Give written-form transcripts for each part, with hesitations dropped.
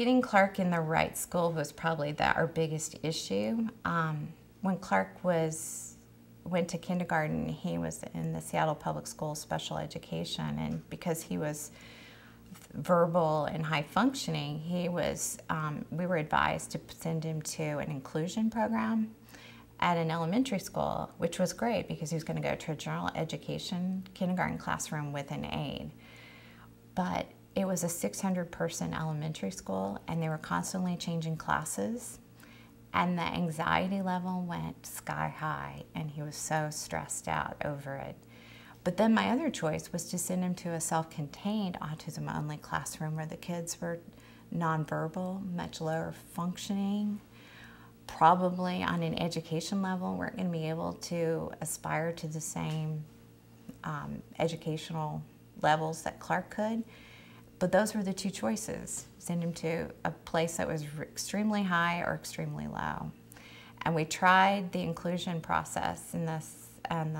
Getting Clark in the right school was probably our biggest issue. When Clark went to kindergarten, he was in the Seattle Public Schools special education, and because he was verbal and high functioning, we were advised to send him to an inclusion program at an elementary school, which was great because he was going to go to a general education kindergarten classroom with an aide. But it was a 600-person elementary school, and they were constantly changing classes, and the anxiety level went sky high, and he was so stressed out over it. But then my other choice was to send him to a self-contained autism-only classroom where the kids were nonverbal, much lower functioning, probably on an education level weren't going to be able to aspire to the same educational levels that Clark could. But those were the two choices: send him to a place that was extremely high or extremely low. And we tried the inclusion process in the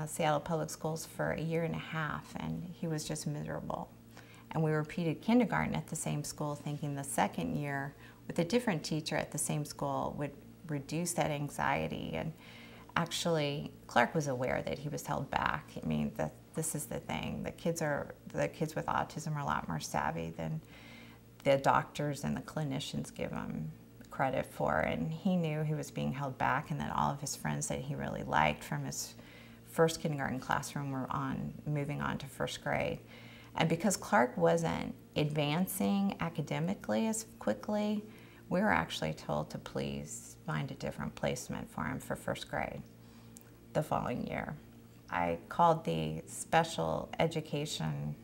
Seattle Public Schools for 1.5 years, and he was just miserable. And we repeated kindergarten at the same school, thinking the second year with a different teacher at the same school would reduce that anxiety. And actually, Clark was aware that he was held back. I mean, this is the thing. The kids with autism are a lot more savvy than the doctors and the clinicians give them credit for. And he knew he was being held back, and that all of his friends that he really liked from his first kindergarten classroom were moving on to first grade. And because Clark wasn't advancing academically as quickly, we were actually told to please find a different placement for him for first grade the following year. I called the special education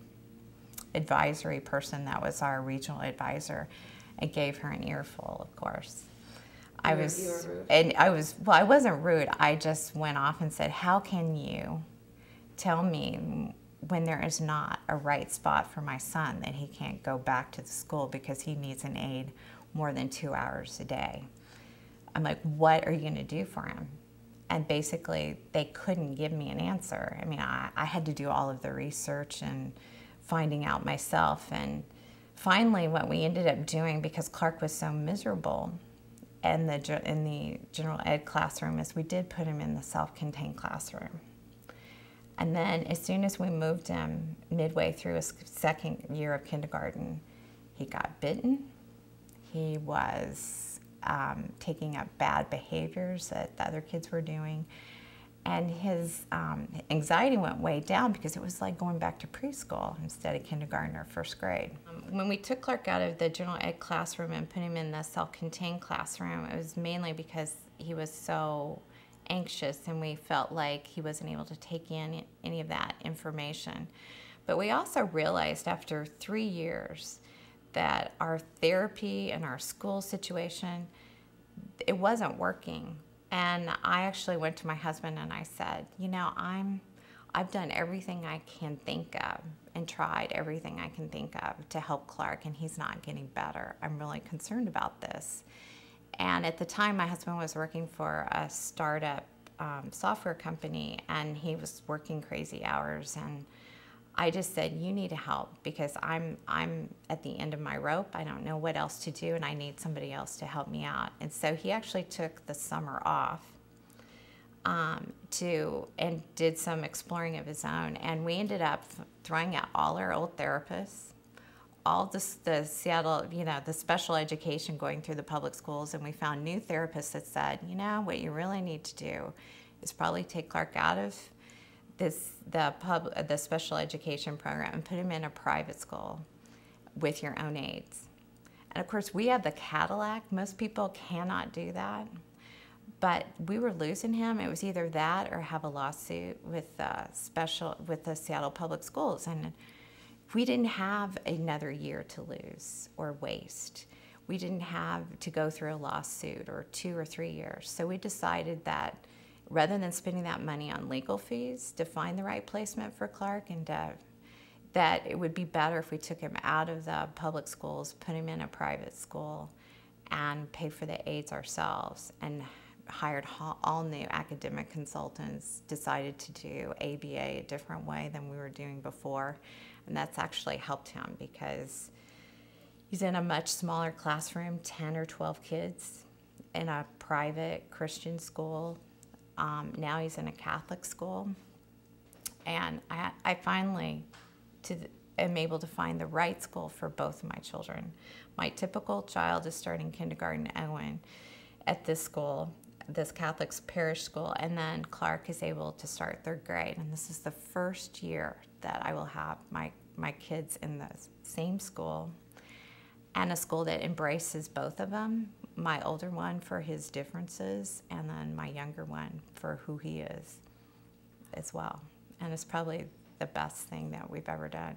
advisory person that was our regional advisor and gave her an earful, of course. You were rude. And I wasn't rude. I just went off and said, how can you tell me when there is not a right spot for my son that he can't go back to the school because he needs an aide more than 2 hours a day? I'm like, what are you going to do for him? And basically, they couldn't give me an answer. I mean, I had to do all of the research and finding out myself. And finally, what we ended up doing, because Clark was so miserable in the general ed classroom, is we did put him in the self-contained classroom. And then as soon as we moved him midway through his second year of kindergarten, he got bitten. He was taking up bad behaviors that the other kids were doing. And his anxiety went way down because it was like going back to preschool instead of kindergarten or first grade. When we took Clark out of the general ed classroom and put him in the self-contained classroom, it was mainly because he was so anxious and we felt like he wasn't able to take in any of that information. But we also realized after 3 years that our therapy and our school situation, it wasn't working. And I actually went to my husband and I said, you know, I've done everything I can think of and tried everything I can think of to help Clark, and he's not getting better. I'm really concerned about this. And at the time, my husband was working for a startup software company, and he was working crazy hours. And I just said, you need help because I'm at the end of my rope. I don't know what else to do, and I need somebody else to help me out. And so he actually took the summer off and did some exploring of his own. And we ended up throwing out all our old therapists, all the Seattle, the special education going through the public schools, and we found new therapists that said, you know, what you really need to do is probably take Clark out of the special education program and put him in a private school with your own aides. And of course, we have the Cadillac. Most people cannot do that. But we were losing him. It was either that or have a lawsuit with the Seattle Public Schools. And we didn't have another year to lose or waste. We didn't have to go through a lawsuit or 2 or 3 years. So we decided that rather than spending that money on legal fees to find the right placement for Clark, and that it would be better if we took him out of the public schools, put him in a private school, and pay for the aides ourselves, and hired all new academic consultants, decided to do ABA a different way than we were doing before. And that's actually helped him because He's in a much smaller classroom, 10 or 12 kids, in a private Christian school. Now he's in a Catholic school. And I finally am able to find the right school for both of my children. My typical child is starting kindergarten at this school, this Catholic parish school, and then Clark is able to start 3rd grade. And this is the first year that I will have my kids in the same school, and a school that embraces both of them, my older one for his differences, and then my younger one for who he is as well. And it's probably the best thing that we've ever done.